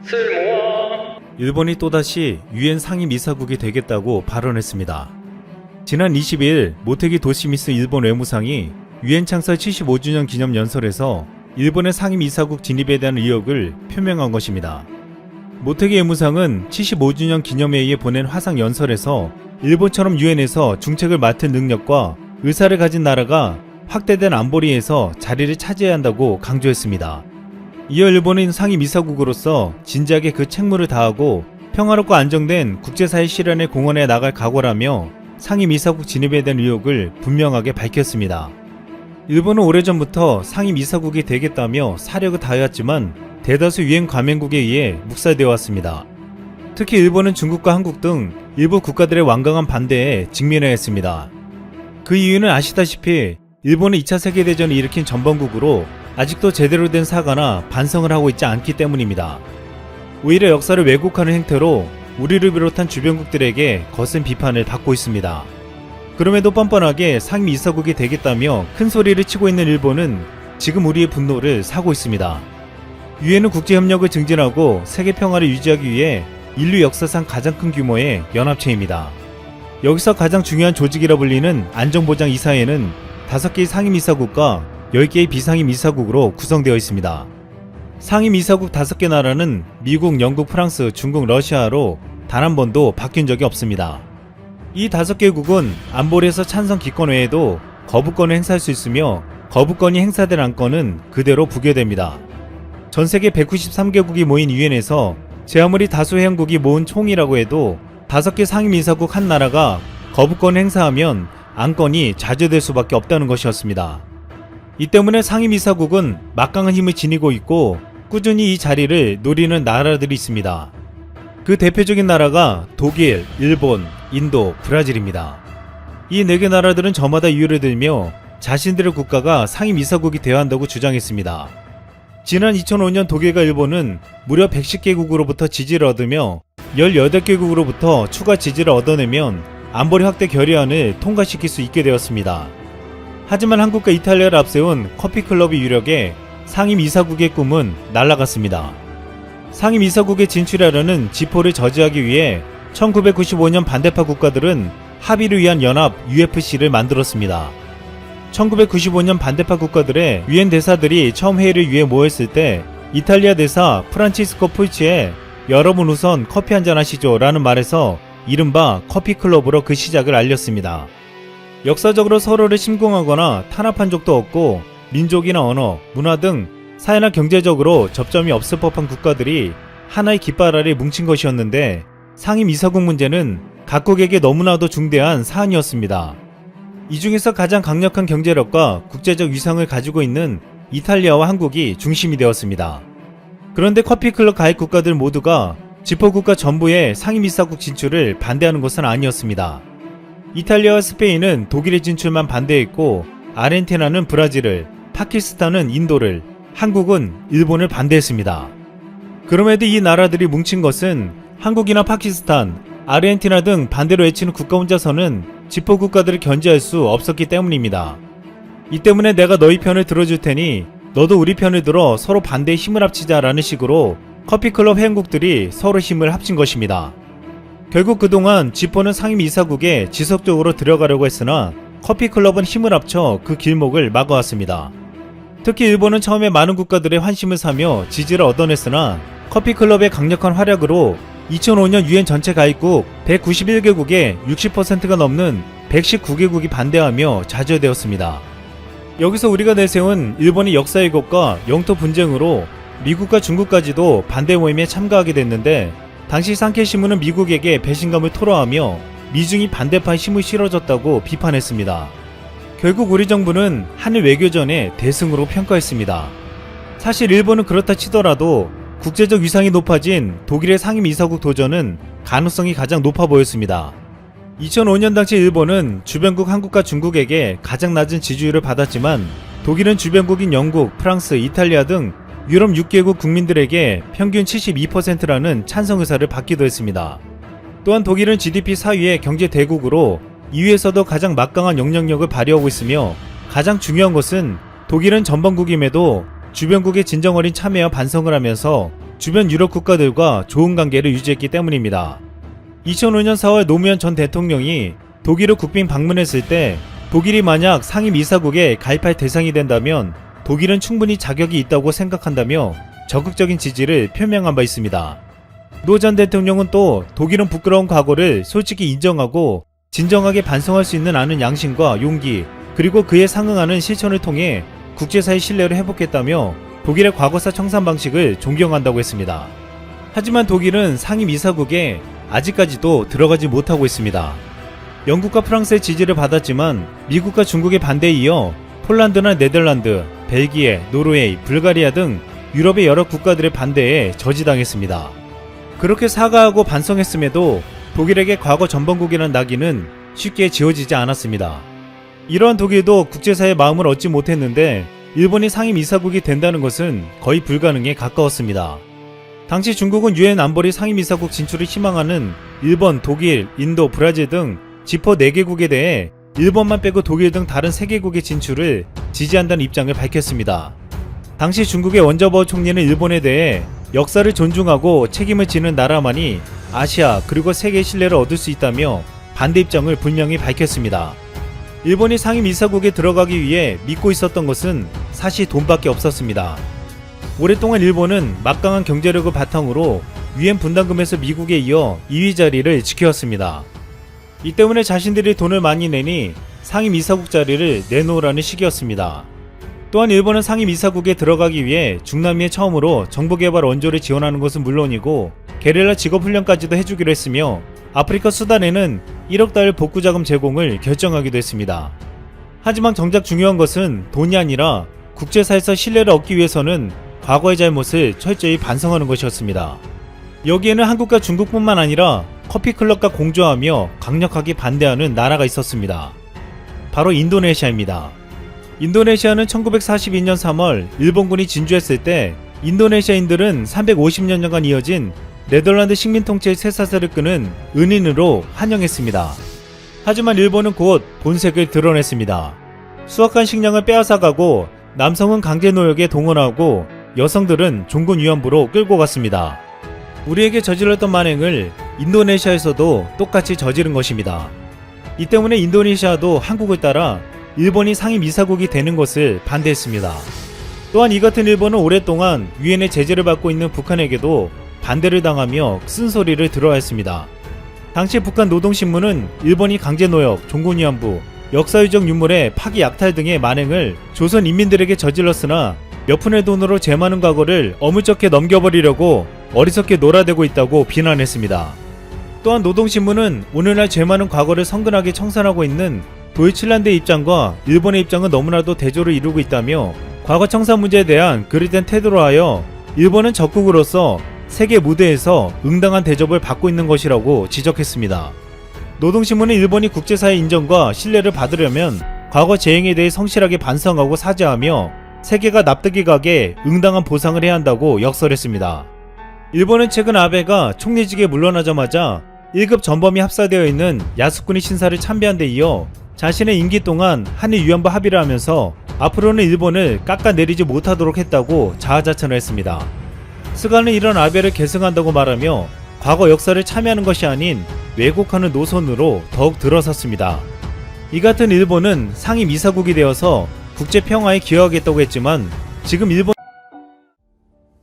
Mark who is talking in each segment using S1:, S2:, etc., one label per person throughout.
S1: 쓸모아.
S2: 일본이 또다시 유엔 상임이사국이 되겠다고 발언했습니다. 지난 22일 모테기 도시미스 일본 외무상이 유엔 창설 75주년 기념 연설에서 일본의 상임이사국 진입에 대한 의욕을 표명한 것입니다. 모테기 외무상은 75주년 기념회의에 보낸 화상 연설에서 일본처럼 유엔에서 중책을 맡은 능력과 의사를 가진 나라가 확대된 안보리에서 자리를 차지해야 한다고 강조했습니다. 이어 일본은 상임이사국으로서 진지하게 그 책무를 다하고 평화롭고 안정된 국제사회 실현에 공헌해 나갈 각오라며 상임이사국 진입에 대한 의욕을 분명하게 밝혔습니다. 일본은 오래전부터 상임이사국이 되겠다며 사력을 다해왔지만 대다수 유엔 가맹국에 의해 묵살되어 왔습니다. 특히 일본은 중국과 한국 등 일부 국가들의 완강한 반대에 직면해야 했습니다. 그 이유는 아시다시피 일본은 2차 세계대전을 일으킨 전범국으로 아직도 제대로 된 사과나 반성을 하고 있지 않기 때문입니다. 오히려 역사를 왜곡하는 행태로 우리를 비롯한 주변국들에게 거센 비판을 받고 있습니다. 그럼에도 뻔뻔하게 상임이사국이 되겠다며 큰 소리를 치고 있는 일본은 지금 우리의 분노를 사고 있습니다. 유엔은 국제협력을 증진하고 세계 평화를 유지하기 위해 인류 역사상 가장 큰 규모의 연합체입니다. 여기서 가장 중요한 조직이라 불리는 안전보장 이사회는 5개의 상임이사국과 10개의 비상임이사국으로 구성되어 있습니다. 상임이사국 5개 나라는 미국, 영국, 프랑스, 중국, 러시아로 단 한 번도 바뀐 적이 없습니다. 이 5개국은 안보리에서 찬성 기권 외에도 거부권을 행사할 수 있으며 거부권이 행사된 안건은 그대로 부결됩니다. 전세계 193개국이 모인 유엔에서 제 아무리 다수 회원국이 모은 총이라고 해도 5개 상임이사국 한 나라가 거부권을 행사하면 안건이 좌절될 수밖에 없다는 것이었습니다. 이 때문에 상임이사국은 막강한 힘을 지니고 있고 꾸준히 이 자리를 노리는 나라들이 있습니다. 그 대표적인 나라가 독일, 일본, 인도, 브라질입니다. 이 4개 나라들은 저마다 이유를 들며 자신들의 국가가 상임이사국이 되어야 한다고 주장했습니다. 지난 2005년 독일과 일본은 무려 110개국으로부터 지지를 얻으며 18개국으로부터 추가 지지를 얻어내면 안보리 확대 결의안을 통과시킬 수 있게 되었습니다. 하지만 한국과 이탈리아를 앞세운 커피클럽의 유력에 상임이사국의 꿈은 날아갔습니다. 상임이사국에 진출하려는 지포를 저지하기 위해 1995년 반대파 국가들은 합의를 위한 연합 UFC를 만들었습니다. 1995년 반대파 국가들의 유엔 대사들이 처음 회의를 위해 모였을 때 이탈리아 대사 프란치스코 풀치에 여러분 우선 커피 한잔 하시죠 라는 말에서 이른바 커피클럽으로 그 시작을 알렸습니다. 역사적으로 서로를 침공하거나 탄압한 적도 없고 민족이나 언어, 문화 등 사회나 경제적으로 접점이 없을 법한 국가들이 하나의 깃발 아래 뭉친 것이었는데 상임이사국 문제는 각국에게 너무나도 중대한 사안이었습니다. 이 중에서 가장 강력한 경제력과 국제적 위상을 가지고 있는 이탈리아와 한국이 중심이 되었습니다. 그런데 커피클럽 가입 국가들 모두가 지포국가 전부의 상임이사국 진출을 반대하는 것은 아니었습니다. 이탈리아와 스페인은 독일의 진출만 반대했고 아르헨티나는 브라질을, 파키스탄은 인도를, 한국은 일본을 반대했습니다. 그럼에도 이 나라들이 뭉친 것은 한국이나 파키스탄, 아르헨티나 등 반대로 외치는 국가 혼자서는 지포국가들을 견제할 수 없었기 때문입니다. 이 때문에 내가 너희 편을 들어줄 테니 너도 우리 편을 들어 서로 반대의 힘을 합치자라는 식으로 커피클럽 회원국들이 서로 힘을 합친 것입니다. 결국 그동안 지포는 상임이사국에 지속적으로 들어가려고 했으나 커피클럽은 힘을 합쳐 그 길목을 막아왔습니다. 특히 일본은 처음에 많은 국가들의 환심을 사며 지지를 얻어냈으나 커피클럽의 강력한 활약으로 2005년 유엔 전체 가입국 191개국의 60%가 넘는 119개국이 반대하며 좌절되었습니다. 여기서 우리가 내세운 일본의 역사 왜곡과 영토 분쟁으로 미국과 중국까지도 반대 모임에 참가하게 됐는데 당시 산케이신문은 미국에게 배신감을 토로하며 미중이 반대파의 힘을 실어줬다고 비판했습니다. 결국 우리 정부는 한일 외교전의 대승으로 평가했습니다. 사실 일본은 그렇다 치더라도 국제적 위상이 높아진 독일의 상임이사국 도전은 가능성이 가장 높아 보였습니다. 2005년 당시 일본은 주변국 한국과 중국에게 가장 낮은 지지율을 받았지만 독일은 주변국인 영국, 프랑스, 이탈리아 등 유럽 6개국 국민들에게 평균 72%라는 찬성 의사를 받기도 했습니다. 또한 독일은 GDP 4위의 경제 대국으로 2위에서도 가장 막강한 영향력을 발휘하고 있으며 가장 중요한 것은 독일은 전범국임에도 주변국의 진정어린 참여와 반성을 하면서 주변 유럽 국가들과 좋은 관계를 유지했기 때문입니다. 2005년 4월 노무현 전 대통령이 독일을 국빈 방문했을 때 독일이 만약 상임 이사국에 가입할 대상이 된다면 독일은 충분히 자격이 있다고 생각한다며 적극적인 지지를 표명한 바 있습니다. 노 전 대통령은 또 독일은 부끄러운 과거를 솔직히 인정하고 진정하게 반성할 수 있는 아는 양심과 용기 그리고 그에 상응하는 실천을 통해 국제사회 신뢰를 회복했다며 독일의 과거사 청산 방식을 존경한다고 했습니다. 하지만 독일은 상임 이사국에 아직까지도 들어가지 못하고 있습니다. 영국과 프랑스의 지지를 받았지만 미국과 중국의 반대에 이어 폴란드나 네덜란드, 벨기에, 노르웨이, 불가리아 등 유럽의 여러 국가들의 반대에 저지당했습니다. 그렇게 사과하고 반성했음에도 독일에게 과거 전범국이라는 낙인은 쉽게 지워지지 않았습니다. 이러한 독일도 국제사회의 마음을 얻지 못했는데 일본이 상임 이사국이 된다는 것은 거의 불가능에 가까웠습니다. 당시 중국은 유엔 안보리 상임 이사국 진출을 희망하는 일본, 독일, 인도, 브라질 등 지포 4개국에 대해 일본만 빼고 독일 등 다른 3개국의 진출을 지지한다는 입장을 밝혔습니다. 당시 중국의 원자바오 총리는 일본에 대해 역사를 존중하고 책임을 지는 나라만이 아시아 그리고 세계의 신뢰를 얻을 수 있다며 반대 입장을 분명히 밝혔습니다. 일본이 상임 이사국에 들어가기 위해 믿고 있었던 것은 사실 돈밖에 없었습니다. 오랫동안 일본은 막강한 경제력을 바탕으로 유엔 분담금에서 미국에 이어 2위 자리를 지켜왔습니다. 이 때문에 자신들이 돈을 많이 내니 상임 이사국 자리를 내놓으라는 시기였습니다. 또한 일본은 상임 이사국에 들어가기 위해 중남미에 처음으로 정보개발 원조를 지원하는 것은 물론이고 게릴라 직업훈련까지도 해주기로 했으며 아프리카 수단에는 1억 달러 복구자금 제공을 결정하기도 했습니다. 하지만 정작 중요한 것은 돈이 아니라 국제사에서 신뢰를 얻기 위해서는 과거의 잘못을 철저히 반성하는 것이었습니다. 여기에는 한국과 중국뿐만 아니라 커피클럽과 공조하며 강력하게 반대하는 나라가 있었습니다. 바로 인도네시아입니다. 인도네시아는 1942년 3월 일본군이 진주했을 때 인도네시아인들은 350년간 이어진 네덜란드 식민 통치의 쇠사슬을 끄는 은인으로 환영했습니다. 하지만 일본은 곧 본색을 드러냈습니다. 수확한 식량을 빼앗아가고 남성은 강제노역에 동원하고 여성들은 종군 위안부로 끌고 갔습니다. 우리에게 저질렀던 만행을 인도네시아에서도 똑같이 저지른 것입니다. 이 때문에 인도네시아도 한국을 따라 일본이 상임 이사국이 되는 것을 반대했습니다. 또한 이 같은 일본은 오랫동안 유엔의 제재를 받고 있는 북한에게도 반대를 당하며 쓴소리를 들어야 했습니다. 당시 북한 노동신문은 일본이 강제노역, 종군위안부, 역사유적 유물의 파기 약탈 등의 만행을 조선 인민들에게 저질렀으나 몇 푼의 돈으로 제 많은 과거를 어물쩍게 넘겨버리려고 어리석게 놀아대고 있다고 비난했습니다. 또한 노동신문은 오늘날 죄 많은 과거를 성근하게 청산하고 있는 도이칠란드의 입장과 일본의 입장은 너무나도 대조를 이루고 있다며 과거 청산 문제에 대한 그릇된 태도로 하여 일본은 적국으로서 세계 무대에서 응당한 대접을 받고 있는 것이라고 지적했습니다. 노동신문은 일본이 국제사회 인정과 신뢰를 받으려면 과거 재행에 대해 성실하게 반성하고 사죄하며 세계가 납득이 가게 응당한 보상을 해야 한다고 역설했습니다. 일본은 최근 아베가 총리직에 물러나자마자 1급 전범이 합사되어 있는 야스쿠니 신사를 참배한 데 이어 자신의 임기 동안 한일 위안부 합의를 하면서 앞으로는 일본을 깎아내리지 못하도록 했다고 자아자찬을 했습니다. 스가는 이런 아베를 계승한다고 말하며 과거 역사를 참여하는 것이 아닌 왜곡하는 노선으로 더욱 들어섰습니다. 이 같은 일본은 상임 이사국이 되어서 국제 평화에 기여하겠다고 했지만 지금 일본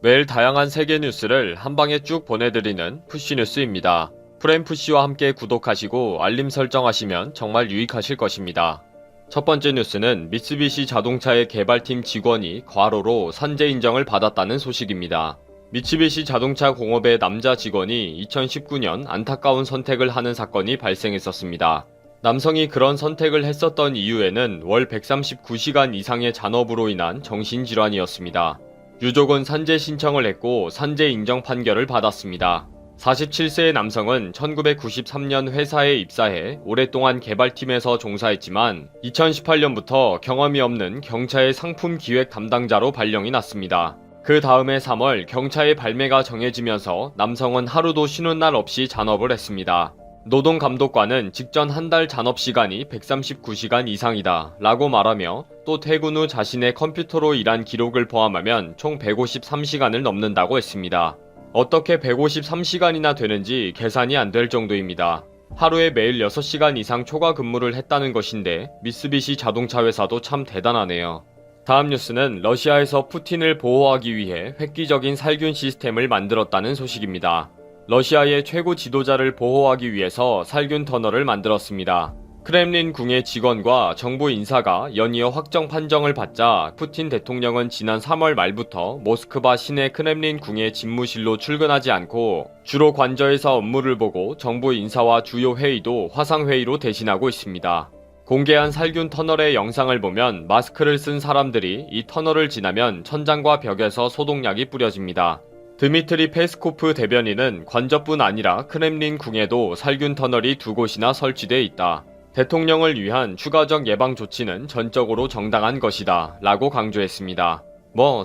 S1: 매일 다양한 세계 뉴스를 한 방에 쭉 보내드리는 푸시뉴스입니다. 프레임푸시와 함께 구독하시고 알림 설정하시면 정말 유익하실 것입니다. 첫 번째 뉴스는 미쓰비시 자동차의 개발팀 직원이 과로로 산재 인정을 받았다는 소식입니다. 미쓰비시 자동차 공업의 남자 직원이 2019년 안타까운 선택을 하는 사건이 발생했었습니다. 남성이 그런 선택을 했었던 이유에는 월 139시간 이상의 잔업으로 인한 정신질환이었습니다. 유족은 산재 신청을 했고 산재 인정 판결을 받았습니다. 47세의 남성은 1993년 회사에 입사해 오랫동안 개발팀에서 종사했지만 2018년부터 경험이 없는 경차의 상품 기획 담당자로 발령이 났습니다. 그 다음해 3월 경차의 발매가 정해지면서 남성은 하루도 쉬는 날 없이 잔업을 했습니다. 노동감독관은 직전 한 달 잔업시간이 139시간 이상이다 라고 말하며 또 퇴근 후 자신의 컴퓨터로 일한 기록을 포함하면 총 153시간을 넘는다고 했습니다. 어떻게 153시간이나 되는지 계산이 안 될 정도입니다. 하루에 매일 6시간 이상 초과 근무를 했다는 것인데 미쓰비시 자동차 회사도 참 대단하네요. 다음 뉴스는 러시아에서 푸틴을 보호하기 위해 획기적인 살균 시스템을 만들었다는 소식입니다. 러시아의 최고 지도자를 보호하기 위해서 살균 터널을 만들었습니다. 크렘린 궁의 직원과 정부 인사가 연이어 확정 판정을 받자 푸틴 대통령은 지난 3월 말부터 모스크바 시내 크렘린 궁의 집무실로 출근하지 않고 주로 관저에서 업무를 보고 정부 인사와 주요 회의도 화상회의로 대신하고 있습니다. 공개한 살균 터널의 영상을 보면 마스크를 쓴 사람들이 이 터널을 지나면 천장과 벽에서 소독약이 뿌려집니다. 드미트리 페스코프 대변인은 관저뿐 아니라 크렘린 궁에도 살균 터널이 2곳이나 설치돼 있다. 대통령을 위한 추가적 예방 조치는 전적으로 정당한 것이다 라고 강조했습니다.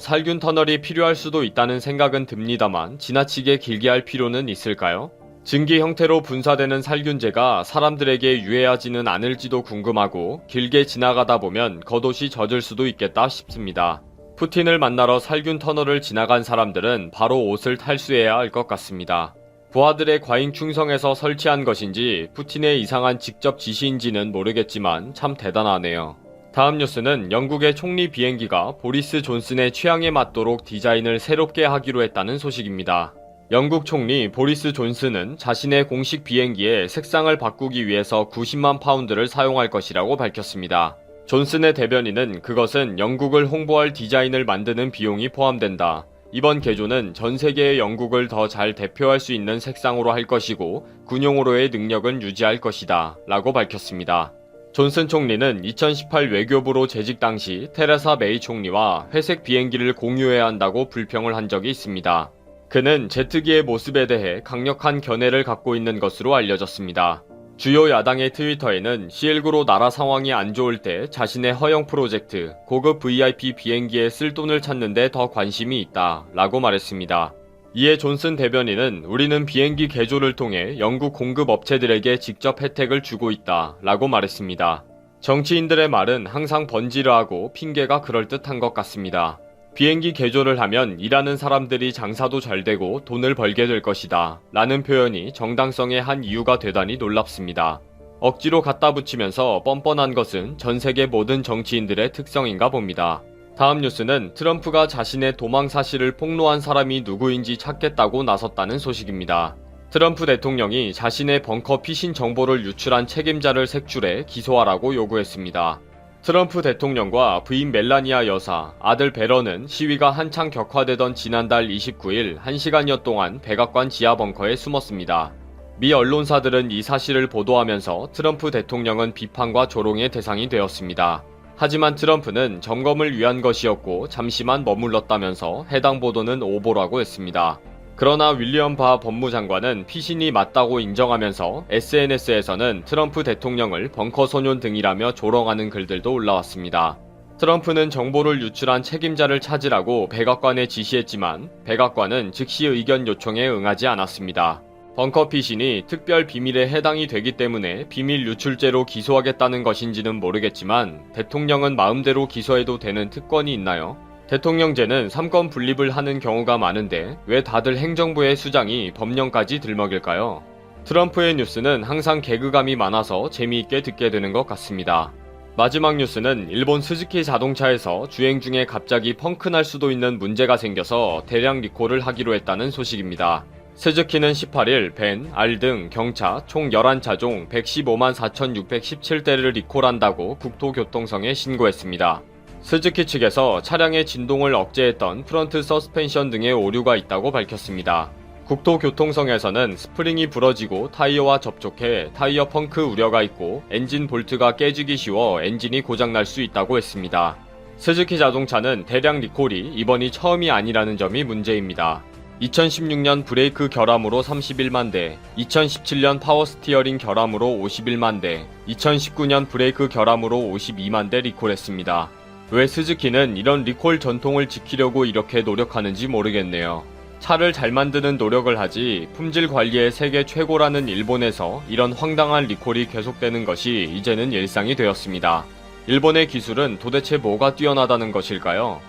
S1: 살균 터널이 필요할 수도 있다는 생각은 듭니다만 지나치게 길게 할 필요는 있을까요? 증기 형태로 분사되는 살균제가 사람들에게 유해하지는 않을지도 궁금하고 길게 지나가다 보면 겉옷이 젖을 수도 있겠다 싶습니다. 푸틴을 만나러 살균 터널을 지나간 사람들은 바로 옷을 탈수해야 할 것 같습니다. 부하들의 과잉 충성에서 설치한 것인지 푸틴의 이상한 직접 지시인지는 모르겠지만 참 대단하네요. 다음 뉴스는 영국의 총리 비행기가 보리스 존슨의 취향에 맞도록 디자인을 새롭게 하기로 했다는 소식입니다. 영국 총리 보리스 존슨은 자신의 공식 비행기에 색상을 바꾸기 위해서 90만 파운드를 사용할 것이라고 밝혔습니다. 존슨의 대변인은 그것은 영국을 홍보할 디자인을 만드는 비용이 포함된다. 이번 개조는 전 세계의 영국을 더 잘 대표할 수 있는 색상으로 할 것이고 군용으로의 능력은 유지할 것이다 라고 밝혔습니다. 존슨 총리는 2018 외교부로 재직 당시 테레사 메이 총리와 회색 비행기를 공유해야 한다고 불평을 한 적이 있습니다. 그는 제트기의 모습에 대해 강력한 견해를 갖고 있는 것으로 알려졌습니다. 주요 야당의 트위터에는 C19로 나라 상황이 안 좋을 때 자신의 허영 프로젝트, 고급 VIP 비행기에 쓸 돈을 찾는데 더 관심이 있다 라고 말했습니다. 이에 존슨 대변인은 우리는 비행기 개조를 통해 영국 공급 업체들에게 직접 혜택을 주고 있다 라고 말했습니다. 정치인들의 말은 항상 번지르하고 핑계가 그럴듯한 것 같습니다. 비행기 개조를 하면 일하는 사람들이 장사도 잘 되고 돈을 벌게 될 것이다 라는 표현이 정당성의 한 이유가 되다니 놀랍습니다. 억지로 갖다 붙이면서 뻔뻔한 것은 전 세계 모든 정치인들의 특성인가 봅니다. 다음 뉴스는 트럼프가 자신의 도망 사실을 폭로한 사람이 누구인지 찾겠다고 나섰다는 소식입니다. 트럼프 대통령이 자신의 벙커 피신 정보를 유출한 책임자를 색출해 기소하라고 요구했습니다. 트럼프 대통령과 부인 멜라니아 여사, 아들 베런은 시위가 한창 격화되던 지난달 29일 1시간여 동안 백악관 지하 벙커에 숨었습니다. 미 언론사들은 이 사실을 보도하면서 트럼프 대통령은 비판과 조롱의 대상이 되었습니다. 하지만 트럼프는 점검을 위한 것이었고 잠시만 머물렀다면서 해당 보도는 오보라고 했습니다. 그러나 윌리엄 바 법무장관은 피신이 맞다고 인정하면서 SNS에서는 트럼프 대통령을 벙커 소년 등이라며 조롱하는 글들도 올라왔습니다. 트럼프는 정보를 유출한 책임자를 찾으라고 백악관에 지시했지만 백악관은 즉시 의견 요청에 응하지 않았습니다. 벙커 피신이 특별 비밀에 해당이 되기 때문에 비밀 유출죄로 기소하겠다는 것인지는 모르겠지만 대통령은 마음대로 기소해도 되는 특권이 있나요? 대통령제는 3권 분립을 하는 경우가 많은데 왜 다들 행정부의 수장이 법령까지 들먹일까요? 트럼프의 뉴스는 항상 개그감이 많아서 재미있게 듣게 되는 것 같습니다. 마지막 뉴스는 일본 스즈키 자동차에서 주행 중에 갑자기 펑크 날 수도 있는 문제가 생겨서 대량 리콜을 하기로 했다는 소식입니다. 스즈키는 18일 벤, R 등 경차 총 11차종 115만 4,617대를 리콜한다고 국토교통청에 신고했습니다. 스즈키 측에서 차량의 진동을 억제했던 프런트 서스펜션 등의 오류가 있다고 밝혔습니다. 국토교통청에서는 스프링이 부러지고 타이어와 접촉해 타이어 펑크 우려가 있고 엔진 볼트가 깨지기 쉬워 엔진이 고장날 수 있다고 했습니다. 스즈키 자동차는 대량 리콜이 이번이 처음이 아니라는 점이 문제입니다. 2016년 브레이크 결함으로 31만 대, 2017년 파워 스티어링 결함으로 51만 대, 2019년 브레이크 결함으로 52만 대 리콜했습니다. 왜 스즈키는 이런 리콜 전통을 지키려고 이렇게 노력하는지 모르겠네요. 차를 잘 만드는 노력을 하지 품질 관리에 세계 최고라는 일본에서 이런 황당한 리콜이 계속되는 것이 이제는 일상이 되었습니다. 일본의 기술은 도대체 뭐가 뛰어나다는 것일까요?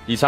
S1: 이상